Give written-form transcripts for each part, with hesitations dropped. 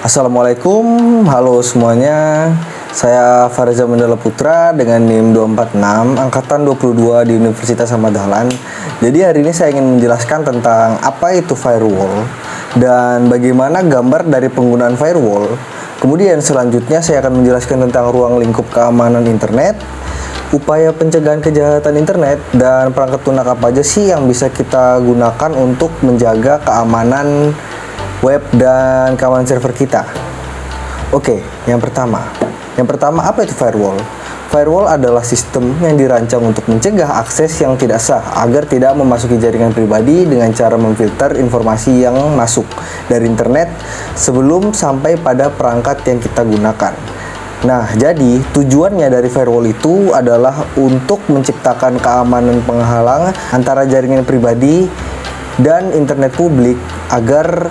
Assalamualaikum, halo semuanya. Saya Farza Mandala Putra dengan NIM 246 angkatan 22 di Universitas Ahmad Dahlan. Jadi hari ini saya ingin menjelaskan tentang apa itu firewall dan bagaimana gambar dari penggunaan firewall. Kemudian selanjutnya saya akan menjelaskan tentang ruang lingkup keamanan internet, upaya pencegahan kejahatan internet, dan perangkat lunak apa aja sih yang bisa kita gunakan untuk menjaga keamanan web dan keamanan server kita. Oke, yang pertama apa itu firewall? Firewall adalah sistem yang dirancang untuk mencegah akses yang tidak sah agar tidak memasuki jaringan pribadi dengan cara memfilter informasi yang masuk dari internet sebelum sampai pada perangkat yang kita gunakan. Nah, jadi tujuannya dari firewall itu adalah untuk menciptakan keamanan penghalang antara jaringan pribadi dan internet publik agar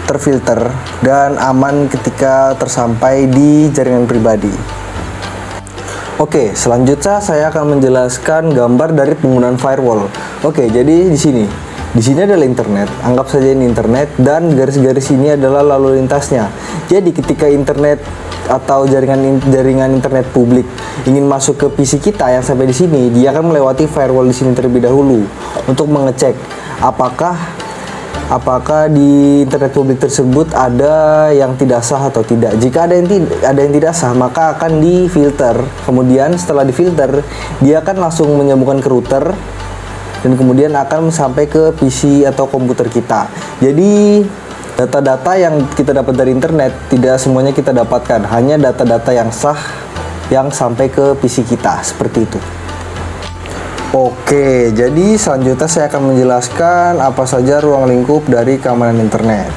terfilter dan aman ketika tersampai di jaringan pribadi. Oke, selanjutnya saya akan menjelaskan gambar dari penggunaan firewall. Oke, jadi di sini adalah internet. Anggap saja ini internet dan garis-garis ini adalah lalu lintasnya. Jadi ketika internet atau jaringan internet publik ingin masuk ke PC kita yang sampai di sini, dia akan melewati firewall di sini terlebih dahulu untuk mengecek apakah di internet publik tersebut ada yang tidak sah atau tidak. Jika ada yang tidak sah, maka akan difilter. Kemudian setelah difilter, dia akan langsung menyambungkan ke router dan kemudian akan sampai ke PC atau komputer kita. Jadi data-data yang kita dapat dari internet tidak semuanya kita dapatkan, hanya data-data yang sah yang sampai ke PC kita, seperti itu. Oke, jadi selanjutnya saya akan menjelaskan apa saja ruang lingkup dari keamanan internet.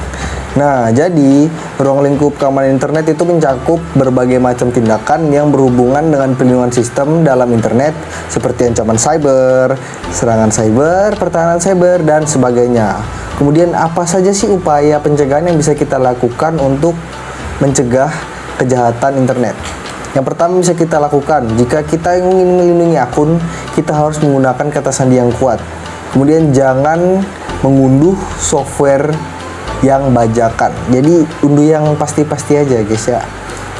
Nah, jadi ruang lingkup keamanan internet itu mencakup berbagai macam tindakan yang berhubungan dengan perlindungan sistem dalam internet seperti ancaman cyber, serangan cyber, pertahanan cyber, dan sebagainya. Kemudian apa saja sih upaya pencegahan yang bisa kita lakukan untuk mencegah kejahatan internet? Yang pertama bisa kita lakukan, jika kita ingin melindungi akun, kita harus menggunakan kata sandi yang kuat. Kemudian jangan mengunduh software yang bajakan. Jadi unduh yang pasti-pasti aja guys ya.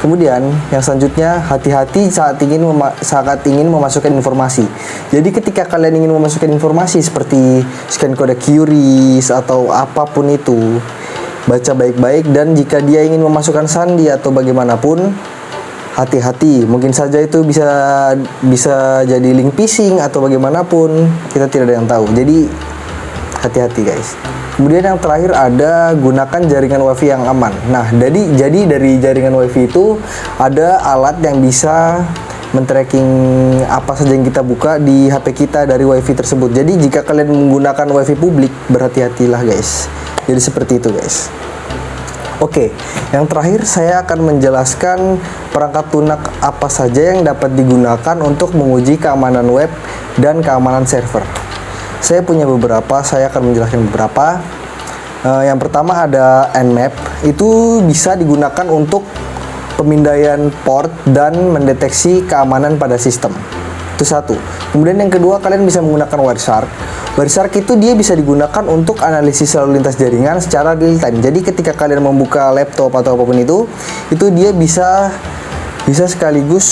Kemudian yang selanjutnya, hati-hati saat ingin memasukkan informasi. Jadi ketika kalian ingin memasukkan informasi seperti scan kode QRIS atau apapun itu, baca baik-baik, dan jika dia ingin memasukkan sandi atau bagaimanapun, hati-hati, mungkin saja itu bisa jadi link phishing atau bagaimanapun, kita tidak ada yang tahu. Jadi hati-hati guys. Kemudian yang terakhir ada gunakan jaringan wifi yang aman. Nah, jadi dari jaringan wifi itu ada alat yang bisa men-tracking apa saja yang kita buka di HP kita dari wifi tersebut. Jadi jika kalian menggunakan wifi publik, berhati-hatilah guys. Jadi seperti itu guys. Oke, yang terakhir saya akan menjelaskan perangkat lunak apa saja yang dapat digunakan untuk menguji keamanan web dan keamanan server. Saya punya beberapa, saya akan menjelaskan beberapa. Yang pertama ada Nmap, itu bisa digunakan untuk pemindaian port dan mendeteksi keamanan pada sistem. Itu satu. Kemudian yang kedua, kalian bisa menggunakan Wireshark. Wireshark itu dia bisa digunakan untuk analisis lalu lintas jaringan secara real time. Jadi ketika kalian membuka laptop atau apapun itu dia bisa sekaligus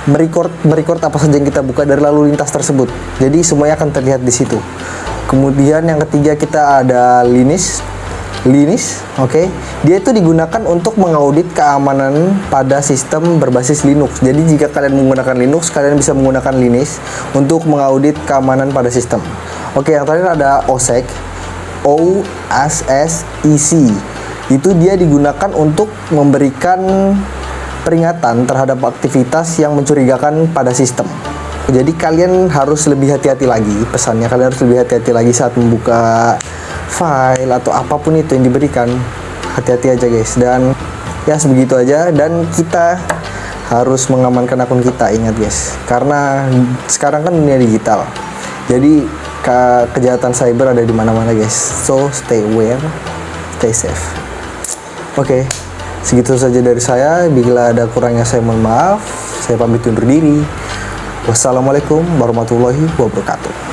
merecord apa saja yang kita buka dari lalu lintas tersebut. Jadi semuanya akan terlihat di situ. Kemudian yang ketiga kita ada Linux. Oke. Dia itu digunakan untuk mengaudit keamanan pada sistem berbasis Linux. Jadi jika kalian menggunakan Linux, kalian bisa menggunakan Linux untuk mengaudit keamanan pada sistem. Oke, yang terakhir ada OSSEC. Itu dia digunakan untuk memberikan peringatan terhadap aktivitas yang mencurigakan pada sistem. Jadi kalian harus lebih hati-hati lagi. Pesannya, kalian harus lebih hati-hati lagi saat membuka file atau apapun itu yang diberikan. Hati-hati aja guys. Dan ya sebegitu aja. Dan kita harus mengamankan akun kita, ingat guys. Karena sekarang kan dunia digital. Jadi kejahatan cyber ada di mana-mana guys. So stay aware, stay safe. Oke, segitu saja dari saya. Bila ada kurangnya saya mohon maaf. Saya pamit undur diri. Wassalamualaikum warahmatullahi wabarakatuh.